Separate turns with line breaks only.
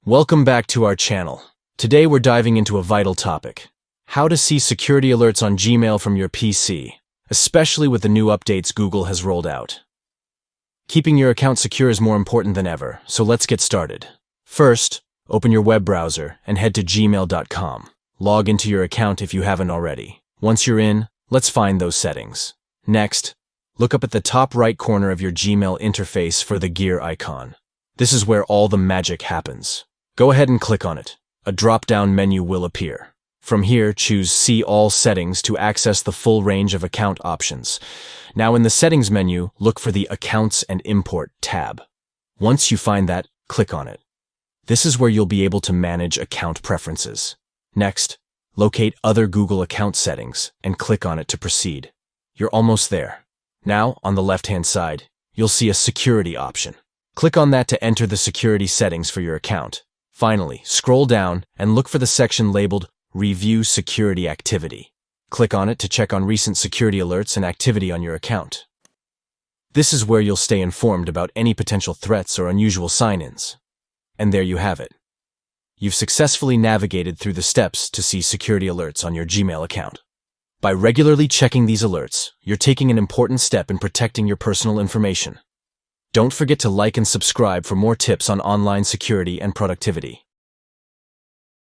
Welcome back to our channel. Today we're diving into a vital topic: how to see security alerts on Gmail from your PC, especially with the new updates Google has rolled out. Keeping your account secure is more important than ever, so let's get started. First, open your web browser and head to gmail.com. Log into your account if you haven't already. Once you're in, let's find those settings. Next, look up at the top right corner of your Gmail interface for the gear icon. This is where all the magic happens. Go ahead and click on it. A drop-down menu will appear. From here, choose See All Settings to access the full range of account options. Now in the Settings menu, look for the Accounts and Import tab. Once you find that, click on it. This is where you'll be able to manage account preferences. Next, locate Other Google Account Settings and click on it to proceed. You're almost there. Now, on the left-hand side, you'll see a Security option. Click on that to enter the security settings for your account. Finally, scroll down and look for the section labeled Review Security Activity. Click on it to check on recent security alerts and activity on your account. This is where you'll stay informed about any potential threats or unusual sign-ins. And there you have it. You've successfully navigated through the steps to see security alerts on your Gmail account. By regularly checking these alerts, you're taking an important step in protecting your personal information. Don't forget to like and subscribe for more tips on online security and productivity.